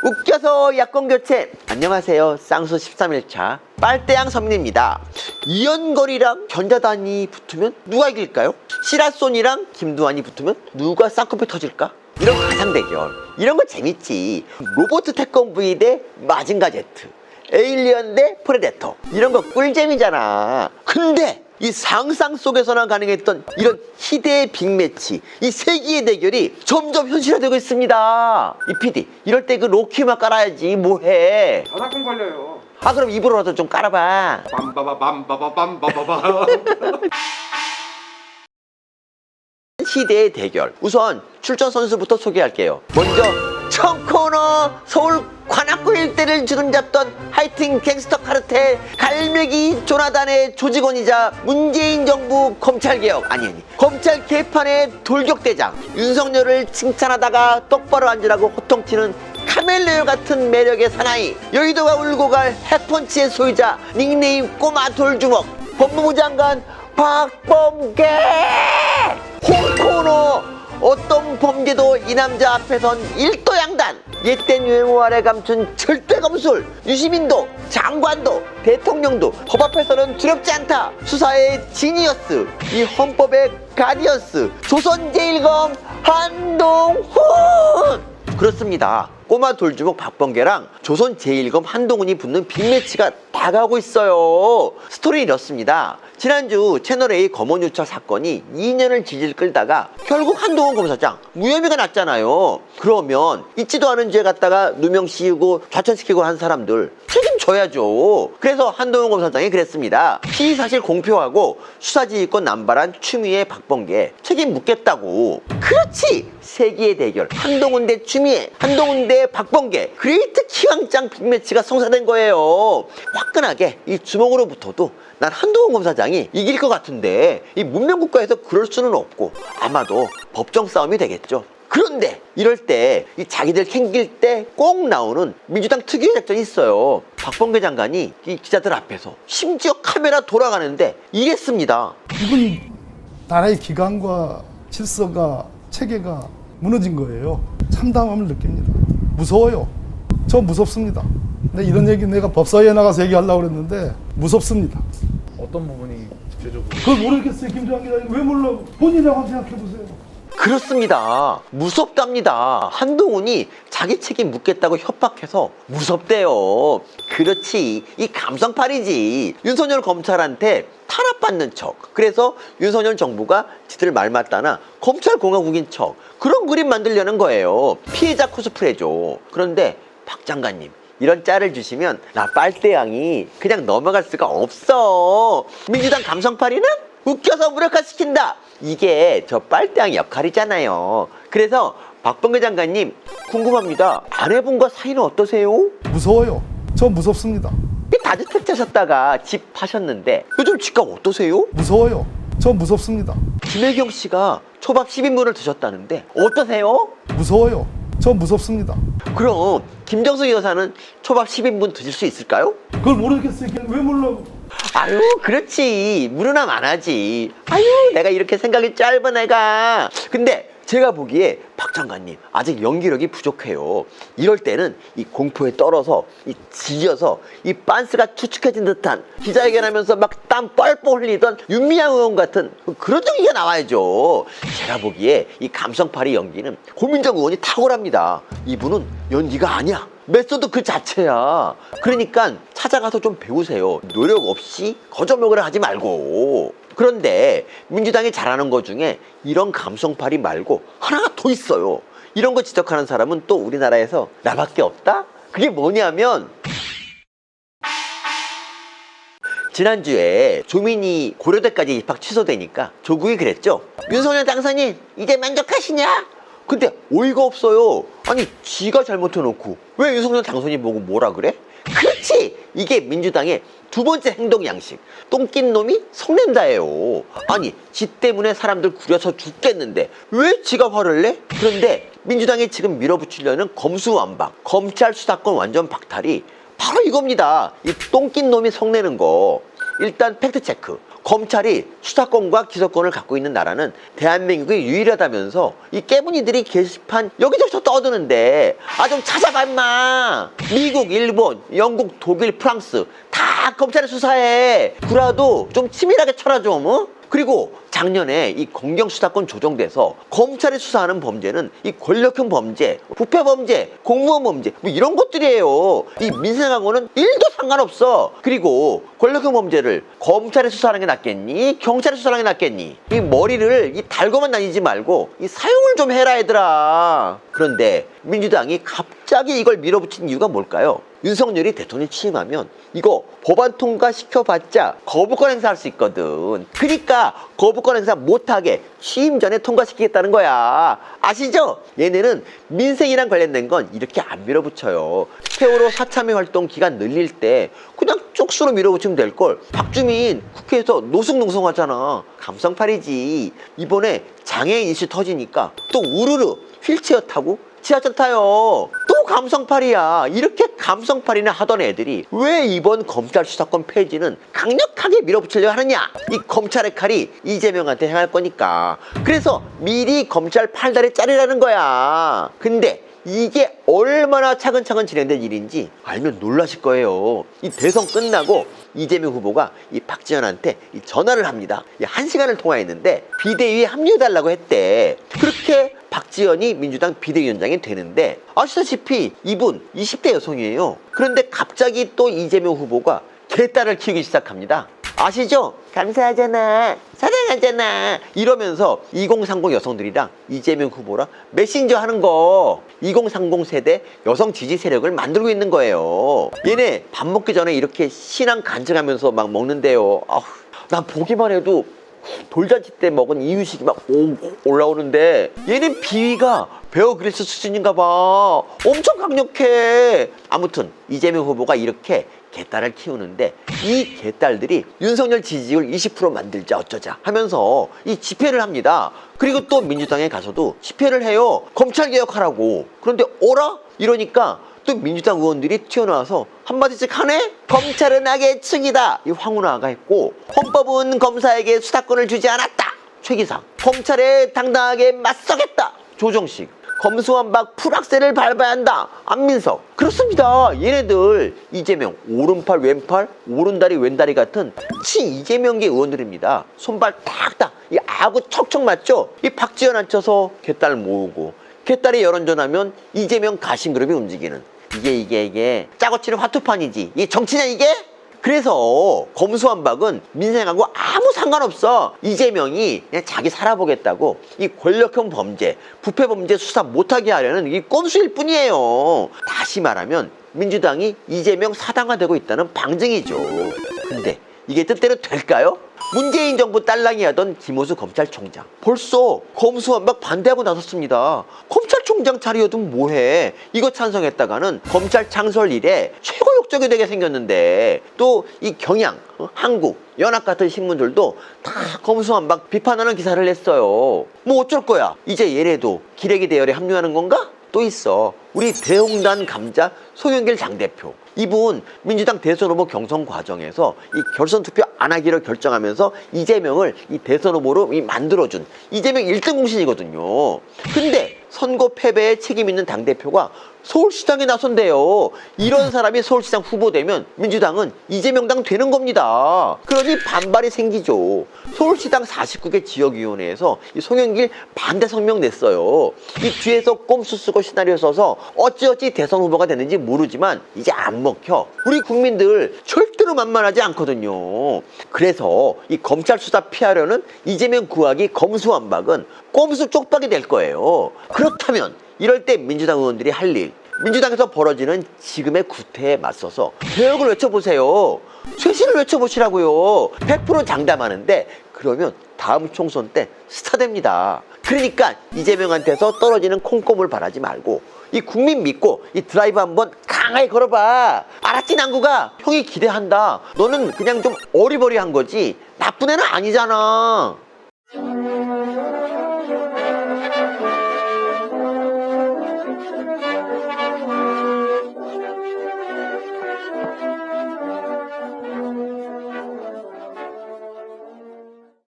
웃겨서 야권 교체. 안녕하세요. 쌍수 13일차 빨대양 서민입니다. 이연걸이랑 견자단이 붙으면 누가 이길까요? 시라소니랑 김두한이 붙으면 누가 쌍꺼풀 터질까? 이런 가상 대결, 이런 거 재밌지. 로버트 태권 V 대 마징가 제트, 에일리언 대 프레데터, 이런 거 꿀잼이잖아. 근데 이 상상 속에서나 가능했던 이런 희대의 빅매치, 이 세기의 대결이 점점 현실화되고 있습니다. 이 PD, 이럴 때 그 로키 음악 깔아야지. 뭐해? 저작권 걸려요. 아, 그럼 입으로라도 좀 깔아봐. 빰바바밤바바밤바바바. 희대의 대결. 우선 출전 선수부터 소개할게요. 먼저 청코너 서울 관악구 일대를 주름잡던 하이틴 갱스터 카르텔 갈매기 조나단의 조직원이자 문재인 정부 검찰개혁 검찰 개판의 돌격대장, 윤석열을 칭찬하다가 똑바로 앉으라고 호통치는 카멜레온 같은 매력의 사나이, 여의도가 울고 갈 핵펀치의 소유자, 닉네임 꼬마 돌주먹, 법무부 장관 박범계. 홍코너 어떤 범죄도 이 남자 앞에선 일도양단. 옛된 유행어 아래 감춘 절대 검술, 유시민도 장관도 대통령도 법 앞에서는 두렵지 않다. 수사의 지니어스, 이 헌법의 가디언스, 조선제일검 한동훈. 그렇습니다. 꼬마 돌주먹 박범계랑 조선 제1검 한동훈이 붙는 빅매치가 다가오고 있어요. 스토리는 이렇습니다. 지난주 채널A 검언유착 사건이 2년을 질질 끌다가 결국 한동훈 검사장 무혐의가 났잖아요. 그러면 있지도 않은 죄 갖다가 누명 씌우고 좌천시키고 한 사람들 책임져야죠. 그래서 한동훈 검사장이 그랬습니다. 피의사실 공표하고 수사지휘권 남발한 추미애 박범계 책임 묻겠다고. 그렇지! 세기의 대결, 한동훈 대 추미애, 한동훈 대 박범계, 그레이트 키왕짱 빅매치가 성사된 거예요. 화끈하게 이 주먹으로 붙어도 난 한동훈 검사장이 이길 것 같은데, 이 문명국가에서 그럴 수는 없고 아마도 법정 싸움이 되겠죠. 그런데 이럴 때 이 자기들 캥길 때 꼭 나오는 민주당 특유의 작전이 있어요. 박범계 장관이 이 기자들 앞에서 심지어 카메라 돌아가는데 이랬습니다. 이건 나라의 기강과 질서가 체계가 무너진 거예요. 참담함을 느낍니다. 무서워요. 저 무섭습니다. 근데 이런 얘기 내가 법사위에 나가서 얘기하려고 그랬는데 무섭습니다. 어떤 부분이 구체적으로? 그걸 모르겠어요. 김정한 기자님. 왜 몰라? 본인이라고 한번 생각해보세요. 그렇습니다. 무섭답니다. 한동훈이 자기 책임 묻겠다고 협박해서 무섭대요. 그렇지, 이 감성팔이지. 윤석열 검찰한테 탄압받는 척, 그래서 윤석열 정부가 지들 말 맞다나 검찰공화국인 척, 그런 그림 만들려는 거예요. 피해자 코스프레죠. 그런데 박 장관님, 이런 짤을 주시면 나 빨대양이 그냥 넘어갈 수가 없어. 민주당 감성팔이는 웃겨서 무력화시킨다. 이게 저 빨대양 역할이잖아요. 그래서 박범계 장관님 궁금합니다. 아내분과 사이는 어떠세요? 무서워요. 저 무섭습니다. 다주택자셨다가 집 파셨는데 요즘 집값 어떠세요? 무서워요. 저 무섭습니다. 김혜경 씨가 초밥 10인분을 드셨다는데 어떠세요? 무서워요. 저 무섭습니다. 그럼 김정숙 여사는 초밥 10인분 드실 수 있을까요? 그걸 모르겠어요. 왜 몰라? 아유, 그렇지. 물으나 마나지. 아유, 내가 이렇게 생각이 짧은 애가. 근데 제가 보기에 박 장관님 아직 연기력이 부족해요. 이럴 때는 이 공포에 떨어서 이 지져서 이 빤스가 축축해진 듯한, 기자회견하면서 막 땀 뻘뻘 흘리던 윤미향 의원 같은 그런 연기가 나와야죠. 제가 보기에 이 감성팔이 연기는 고민정 의원이 탁월합니다. 이분은 연기가 아니야, 메소드 그 자체야. 그러니까 찾아가서 좀 배우세요. 노력 없이 거저먹으라 하지 말고. 그런데 민주당이 잘하는 것 중에 이런 감성팔이 말고 하나가 더 있어요. 이런 거 지적하는 사람은 또 우리나라에서 나밖에 없다? 그게 뭐냐면, 지난주에 조민희 고려대까지 입학 취소되니까 조국이 그랬죠. 윤석열 당선인 이제 만족하시냐? 근데 어이가 없어요. 아니, 지가 잘못해놓고 왜 윤석열 당선인 보고 뭐라 그래? 그렇지! 이게 민주당의 두 번째 행동 양식. 똥낀 놈이 성낸다예요. 아니, 지 때문에 사람들 구려서 죽겠는데 왜 지가 화를 내? 그런데 민주당이 지금 밀어붙이려는 검수완박, 검찰 수사권 완전 박탈이 바로 이겁니다. 이 똥낀 놈이 성내는 거. 일단 팩트체크. 검찰이 수사권과 기소권을 갖고 있는 나라는 대한민국이 유일하다면서 이 깨문이들이 게시판 여기저기서 떠드는데 좀 찾아봐 임마. 미국, 일본, 영국, 독일, 프랑스 다 검찰에 수사해. 구라도 좀 치밀하게 쳐라 좀. 그리고 작년에 이 검경수사권 조정돼서 검찰이 수사하는 범죄는 이 권력형 범죄, 부패 범죄, 공무원 범죄 뭐 이런 것들이에요. 이 민생하고는 1도 상관없어. 그리고 권력형 범죄를 검찰에 수사하는 게 낫겠니? 경찰에 수사하는 게 낫겠니? 이 머리를 이 달고만 다니지 말고 이 사용을 좀 해라 얘들아. 그런데 민주당이 갑자기 이걸 밀어붙인 이유가 뭘까요? 윤석열이 대통령 취임하면 이거 법안 통과시켜봤자 거부권 행사할 수 있거든. 그러니까 거부권 행사 못하게 취임 전에 통과시키겠다는 거야. 아시죠? 얘네는 민생이랑 관련된 건 이렇게 안 밀어붙여요. 세월호 사참위 활동 기간 늘릴 때 그냥 쪽수로 밀어붙이면 될걸. 박주민 국회에서 노숙농성하잖아. 감성팔이지. 이번에 장애인 이슈 터지니까 또 우르르 휠체어 타고 지하철 타요. 또 감성팔이야. 이렇게 감성팔이나 하던 애들이 왜 이번 검찰 수사권 폐지는 강력하게 밀어붙이려고 하느냐? 이 검찰의 칼이 이재명한테 향할 거니까. 그래서 미리 검찰 팔다리 자르라는 거야. 근데 이게 얼마나 차근차근 진행된 일인지 알면 놀라실 거예요. 이 대선 끝나고 이재명 후보가 이 박지원한테 이 전화를 합니다. 1시간을 통화했는데 비대위에 합류해달라고 했대. 그렇게 박지원이 민주당 비대위원장이 되는데 아시다시피 이분 20대 여성이에요. 그런데 갑자기 또 이재명 후보가 개딸을 키우기 시작합니다. 아시죠? 감사하잖아, 사랑하잖아 이러면서 2030 여성들이랑 이재명 후보랑 메신저 하는 거. 2030 세대 여성 지지 세력을 만들고 있는 거예요. 얘네 밥 먹기 전에 이렇게 신앙 간증하면서 막 먹는데요. 난 보기만 해도 돌잔치 때 먹은 이유식이 막 올라오는데 얘는 비위가 베어 그릴스 수준인가 봐. 엄청 강력해. 아무튼 이재명 후보가 이렇게 개딸을 키우는데 이 개딸들이 윤석열 지지율 20% 만들자 어쩌자 하면서 이 집회를 합니다. 그리고 또 민주당에 가서도 집회를 해요. 검찰개혁하라고. 그런데 어라? 이러니까 또 민주당 의원들이 튀어나와서 한마디씩 하네? 검찰은 악의 측이다. 이 황운하가 했고, 헌법은 검사에게 수사권을 주지 않았다. 최기상. 검찰에 당당하게 맞서겠다. 조정식. 검수완박 풀악셀을 밟아야 한다. 안민석. 그렇습니다. 얘네들 이재명 오른팔 왼팔 오른다리 왼다리 같은 이재명계 의원들입니다. 손발 탁탁 이 아구 척척 맞죠? 이 박지원 앉혀서 개딸 모으고 개딸이 여론전하면 이재명 가심그룹이 움직이는 이게 짜고 치는 화투판이지. 이게 정치냐 이게? 그래서 검수완박은 민생하고 아무 상관없어. 이재명이 그냥 자기 살아보겠다고 이 권력형 범죄, 부패 범죄 수사 못하게 하려는 이 꼼수일 뿐이에요. 다시 말하면 민주당이 이재명 사당화되고 있다는 방증이죠. 근데 이게 뜻대로 될까요? 문재인 정부 딸랑이 하던 김호수 검찰총장 벌써 검수완박 반대하고 나섰습니다. 검찰총장 자리여든 뭐해. 이거 찬성했다가는 검찰 창설 이래 최고 욕적이 되게 생겼는데 또 이 경향, 한국, 연합 같은 신문들도 다 검수완박 비판하는 기사를 냈어요. 뭐 어쩔 거야. 이제 얘네도 기레기 대열에 합류하는 건가? 또 있어. 우리 대홍단 감자 송영길 당대표. 이분 민주당 대선 후보 경선 과정에서 이 결선 투표 안 하기로 결정하면서 이재명을 이 대선 후보로 만들어준 이재명 1등 공신이거든요. 근데 선거 패배에 책임 있는 당대표가 서울시장에 나선대요. 이런 사람이 서울시장 후보 되면 민주당은 이재명당 되는 겁니다. 그러니 반발이 생기죠. 서울시당 49개 지역위원회에서 이 송영길 반대 성명 냈어요. 이 뒤에서 꼼수 쓰고 시나리오 써서 어찌어찌 대선 후보가 됐는지 모르지만 이제 안 먹혀. 우리 국민들 절대로 만만하지 않거든요. 그래서 이 검찰 수사 피하려는 이재명 구하기 검수완박은 꼼수 쪽박이 될 거예요. 그렇다면 이럴 때 민주당 의원들이 할 일, 민주당에서 벌어지는 지금의 구태에 맞서서 개혁을 외쳐보세요. 쇄신을 외쳐보시라고요. 100% 장담하는데 그러면 다음 총선 때 스타 됩니다. 그러니까 이재명한테서 떨어지는 콩고물 바라지 말고 이 국민 믿고 이 드라이브 한번 강하게 걸어봐. 알았지 남구가? 형이 기대한다. 너는 그냥 좀 어리버리한 거지 나쁜 애는 아니잖아.